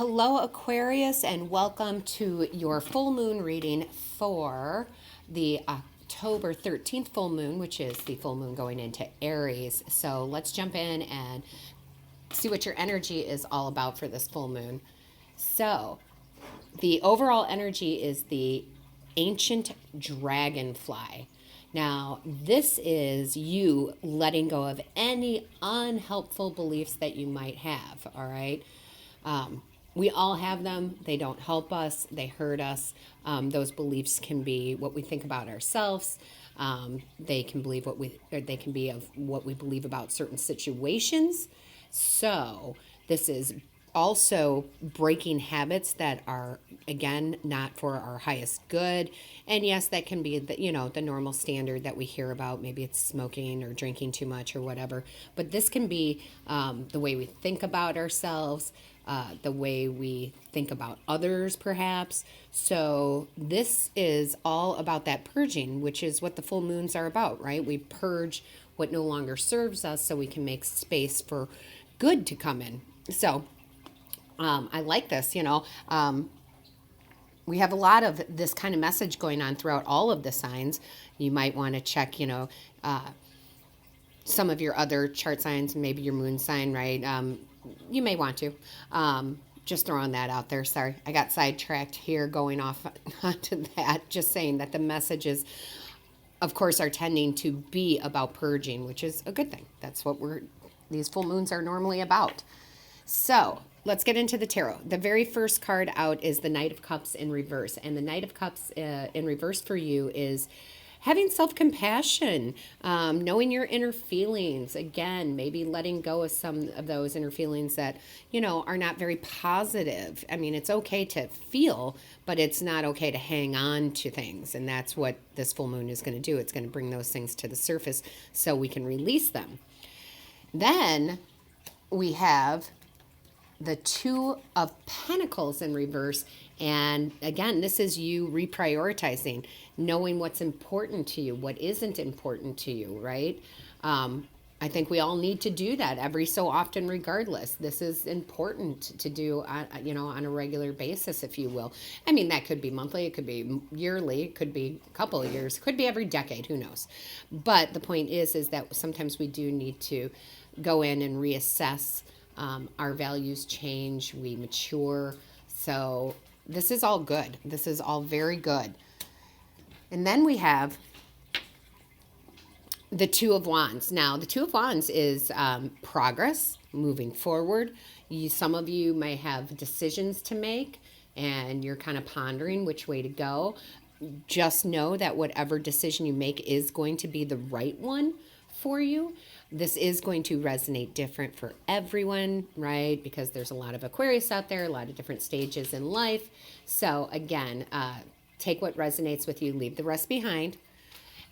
Hello, Aquarius, and welcome to your full moon reading for the October 13th full moon, which is the full moon going into Aries. So let's jump in and see what your energy is all about for this full moon. So, the overall energy is the ancient dragonfly. Now, this is you letting go of any unhelpful beliefs that you might have, all right? We all have them. They don't help us. They hurt us. Those beliefs can be what we think about ourselves. They can believe or they can be of what we believe about certain situations. So this is also breaking habits that are, again, not for our highest good. And yes, that can be the normal standard that we hear about. Maybe it's smoking or drinking too much or whatever. But this can be the way we think about ourselves, the way we think about others, perhaps. So this is all about that purging, which is what the full moons are about, right? We purge what no longer serves us so we can make space for good to come in. So I like this, we have a lot of this kind of message going on throughout all of the signs. You might want to check, some of your other chart signs, maybe your moon sign, right? You may want to. Just throwing that out there. Sorry, I got sidetracked here going off onto that. Just saying that the messages, of course, are tending to be about purging, which is a good thing. That's what these full moons are normally about. So let's get into the tarot. The very first card out is the Knight of Cups in reverse. And the Knight of Cups in reverse for you is having self-compassion, knowing your inner feelings. Again, maybe letting go of some of those inner feelings that, are not very positive. I mean, it's okay to feel, but it's not okay to hang on to things. And that's what this full moon is going to do. It's going to bring those things to the surface so we can release them. Then we have the Two of Pentacles in reverse. And again, this is you reprioritizing, knowing what's important to you, what isn't important to you, right? I think we all need to do that every so often, regardless. This is important to do, on a regular basis, if you will. I mean, that could be monthly, it could be yearly, it could be a couple of years, it could be every decade, who knows? But the point is that sometimes we do need to go in and reassess. Our values change, we mature. So this is all good. This is all very good. And then we have the Two of Wands. Now, the Two of Wands is progress, moving forward. Some of you may have decisions to make, and you're kind of pondering which way to go. Just know that whatever decision you make is going to be the right one for you. This is going to resonate different for everyone, right? Because there's a lot of Aquarius out there, a lot of different stages in life. So again, take what resonates with you, leave the rest behind.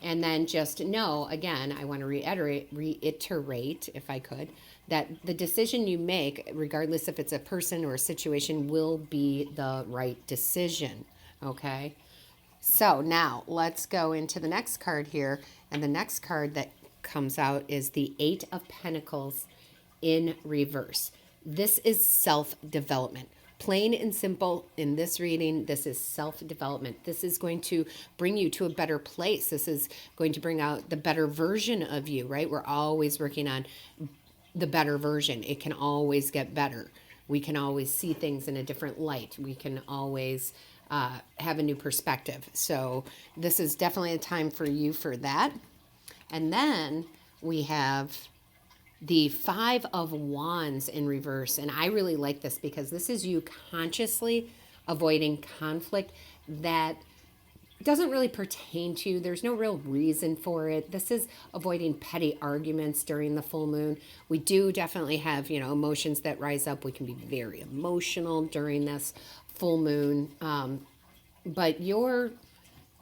And then just know, again, I want to reiterate, if I could, that the decision you make, regardless if it's a person or a situation, will be the right decision, okay? So now let's go into the next card here. And the next card that comes out is the Eight of Pentacles in reverse. This is self-development. Plain and simple in this reading, this is self-development. This is going to bring you to a better place. This is going to bring out the better version of you, right? We're always working on the better version. It can always get better. We can always see things in a different light. We can always have a new perspective. So this is definitely a time for you for that. And then we have the Five of Wands in reverse. And I really like this because this is you consciously avoiding conflict that doesn't really pertain to you. There's no real reason for it. This is avoiding petty arguments during the full moon. We do definitely have, emotions that rise up. We can be very emotional during this full moon. But you're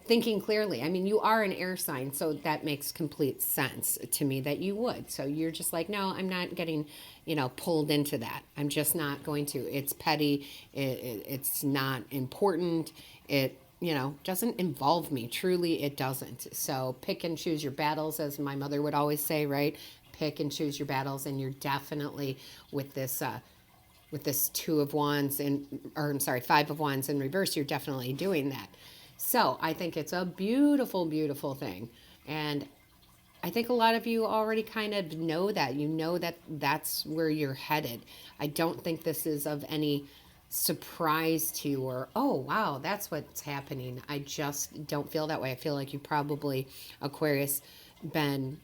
thinking clearly. I mean, you are an air sign, so that makes complete sense to me that you would. So you're just like, no, I'm not getting, pulled into that. I'm just not going to. It's petty. It's not important. It, doesn't involve me. Truly, it doesn't. So pick and choose your battles, as my mother would always say, right? Pick and choose your battles, and you're definitely with this with this Two of Wands or I'm sorry, Five of Wands in reverse, you're definitely doing that. So I think it's a beautiful, beautiful thing. And I think a lot of you already kind of know that. You know that that's where you're headed. I don't think this is of any surprise to you or, oh, wow, that's what's happening. I just don't feel that way. I feel like you probably, Aquarius, been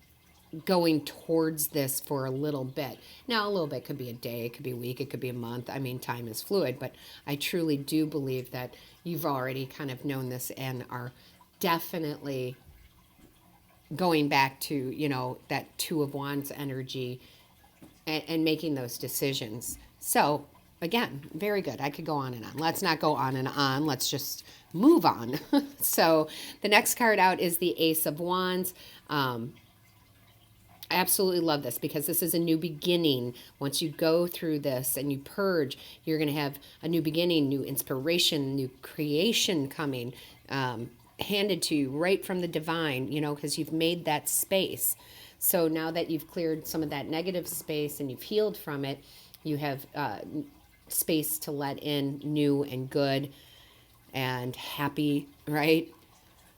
going towards this for a little bit. Now, a little bit could be a day, it could be a week, it could be a month. I mean, time is fluid, but I truly do believe that you've already kind of known this and are definitely going back to, you know, that Two of Wands energy and making those decisions. So, again, very good. I could go on and on. Let's not go on and on. Let's just move on. So, the next card out is the Ace of Wands. I absolutely love this because this is a new beginning. Once you go through this and you purge, you're going to have a new beginning, new inspiration, new creation coming, handed to you right from the divine, you know, because you've made that space. So now that you've cleared some of that negative space and you've healed from it, you have space to let in new and good and happy, right?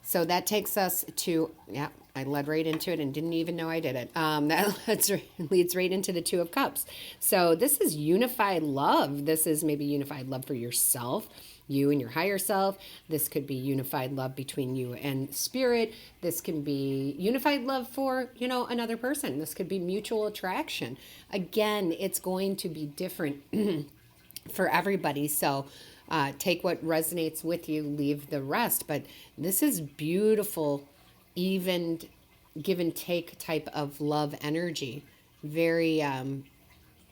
So that takes us to, yeah, I led right into it and didn't even know I did it. That leads right into the Two of Cups. So this is unified love. This is maybe unified love for yourself, you and your higher self. This could be unified love between you and spirit. This can be unified love for, you know, another person. This could be mutual attraction. Again, it's going to be different for everybody. So take what resonates with you, leave the rest. But this is beautiful, even give and take type of love energy. Very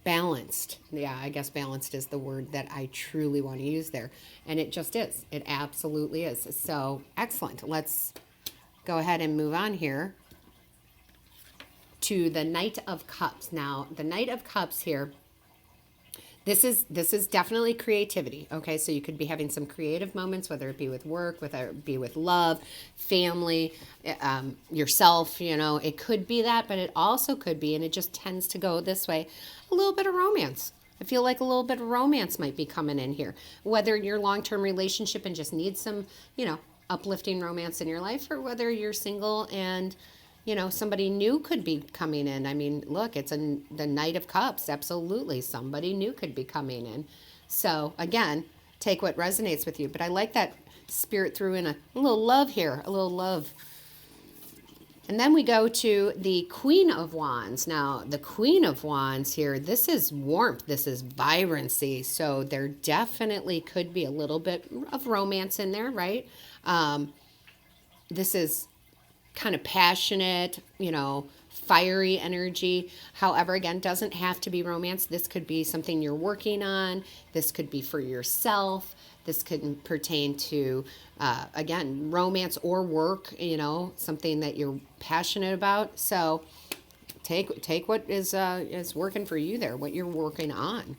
balanced. Yeah, I guess balanced is the word that I truly want to use there. And it just is. It absolutely is. So excellent. Let's go ahead and move on here to the Knight of Cups. Now, the Knight of Cups here, this is definitely creativity. Okay, so you could be having some creative moments, whether it be with work, whether it be with love, family, yourself. You know, it could be that, but it also could be, and it just tends to go this way, a little bit of romance. I feel like a little bit of romance might be coming in here. Whether your long-term relationship and just needs some, you know, uplifting romance in your life, or whether you're single and, you know, somebody new could be coming in. I mean, look, it's the Knight of Cups. Absolutely. Somebody new could be coming in. So, again, take what resonates with you. But I like that Spirit threw in a little love here, a little love. And then we go to the Queen of Wands. Now, the Queen of Wands here, this is warmth. This is vibrancy. So there definitely could be a little bit of romance in there, right? This is kind of passionate, you know, fiery energy. However, again, doesn't have to be romance. This could be something you're working on. This could be for yourself. This could pertain to, again, romance or work, you know, something that you're passionate about. So take what is working for you there, what you're working on.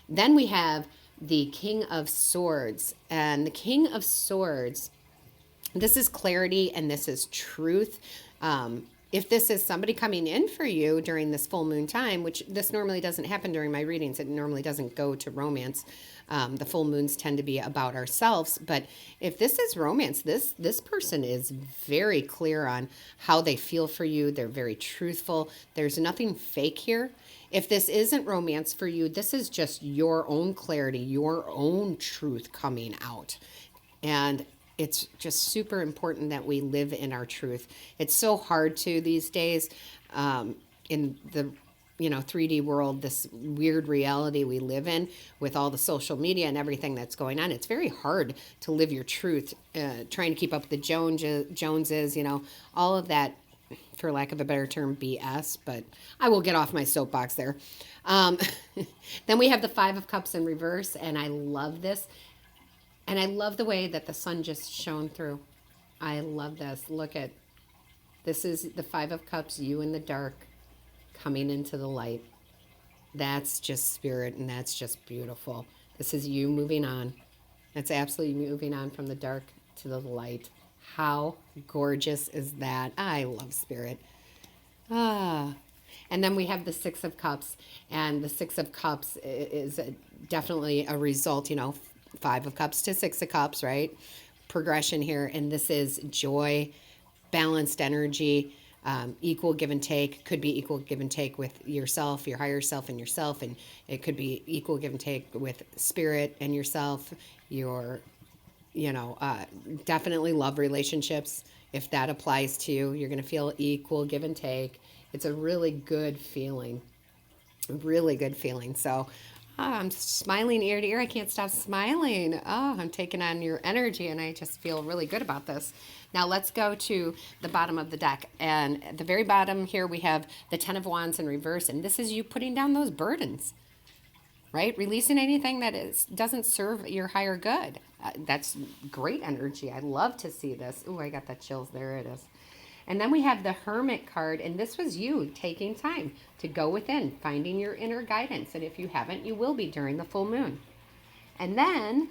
Then we have the King of Swords. And the King of Swords, this is clarity and this is truth. If this is somebody coming in for you during this full moon time, which this normally doesn't happen during my readings, it normally doesn't go to romance. The full moons tend to be about ourselves. But if this is romance, this person is very clear on how they feel for you. They're very truthful. There's nothing fake here. If this isn't romance for you, this is just your own clarity, your own truth coming out. And it's just super important that we live in our truth. It's so hard to these days in the 3D world, this weird reality we live in with all the social media and everything that's going on. It's very hard to live your truth, trying to keep up with the Joneses, all of that, for lack of a better term, BS. But I will get off my soapbox there. Then we have the Five of Cups in reverse, and I love this. And I love the way that the sun just shone through. I love this. Look at, this is the Five of Cups, you in the dark, coming into the light. That's just spirit, and that's just beautiful. This is you moving on. That's absolutely moving on from the dark to the light. How gorgeous is that? I love spirit. And then we have the Six of Cups, and the Six of Cups is definitely a result, you know, Five of Cups to Six of Cups, right? Progression here. And this is joy, balanced energy, equal give and take. Could be equal give and take with yourself, your higher self, and yourself. And it could be equal give and take with spirit and yourself, your, you know, definitely love relationships. If that applies to you, you're going to feel equal give and take. It's a really good feeling. Really good feeling. So I'm smiling ear to ear. I can't stop smiling. Oh, I'm taking on your energy, and I just feel really good about this. Now let's go to the bottom of the deck. And at the very bottom here, we have the Ten of Wands in reverse. And this is you putting down those burdens, right? Releasing anything that doesn't serve your higher good. That's great energy. I love to see this. Oh, I got the chills. There it is. And then we have the Hermit card, and this was you taking time to go within, finding your inner guidance. And if you haven't, you will be during the full moon. And then,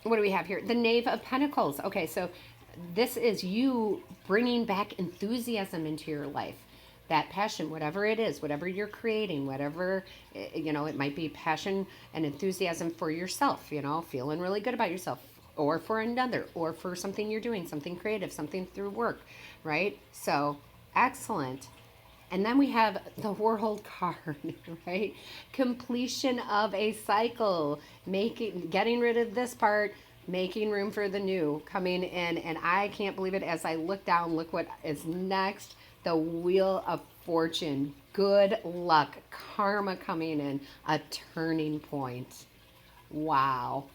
what do we have here? The Knave of Pentacles. Okay, so this is you bringing back enthusiasm into your life. That passion, whatever it is, whatever you're creating, whatever, you know, it might be passion and enthusiasm for yourself, you know, feeling really good about yourself, or for another, or for something you're doing, something creative, something through work, right? So, excellent. And then we have the World card, right? Completion of a cycle, getting rid of this part, making room for the new coming in. And I can't believe it as I look down, look what is next. The Wheel of Fortune, good luck, karma coming in, a turning point. Wow.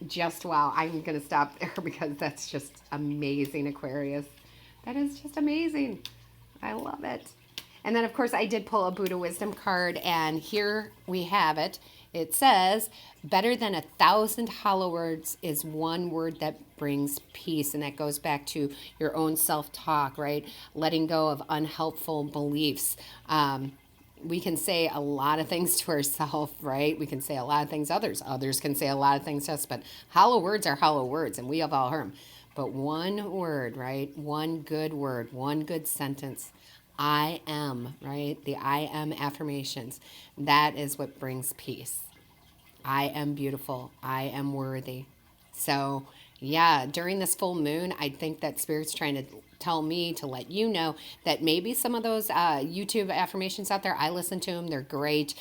Just wow. I'm going to stop there because that's just amazing, Aquarius. That is just amazing. I love it. And then, of course, I did pull a Buddha Wisdom card, and here we have it. It says, better than 1,000 hollow words is one word that brings peace. And that goes back to your own self-talk, right? Letting go of unhelpful beliefs. We can say a lot of things to ourselves, right? We can say a lot of things others can say a lot of things to us, but hollow words are hollow words, and we have all heard them. But one word, right? One good word, one good sentence. I am, right? The I am affirmations. That is what brings peace. I am beautiful. I am worthy. So, yeah, during this full moon, I think that Spirit's trying to tell me to let you know that maybe some of those YouTube affirmations out there, I listen to them. They're great.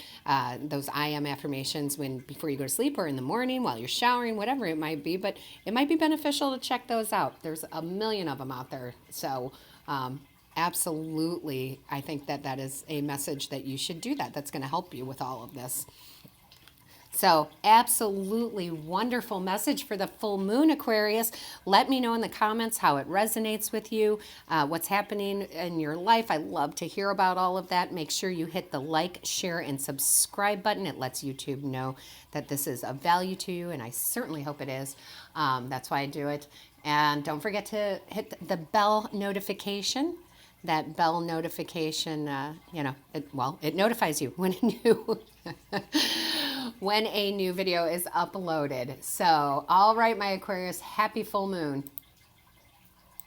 Those I am affirmations before you go to sleep or in the morning while you're showering, whatever it might be. But it might be beneficial to check those out. There's a million of them out there. So, absolutely, I think that is a message that you should do that. That's going to help you with all of this. So, absolutely wonderful message for the full moon, Aquarius. Let me know in the comments how it resonates with you, what's happening in your life. I love to hear about all of that. Make sure you hit the like, share, and subscribe button. It lets YouTube know that this is of value to you, and I certainly hope it is. That's why I do it. And don't forget to hit the bell notification. That bell notification, it notifies you when a new when a new video is uploaded. So, all right, my Aquarius, happy full moon.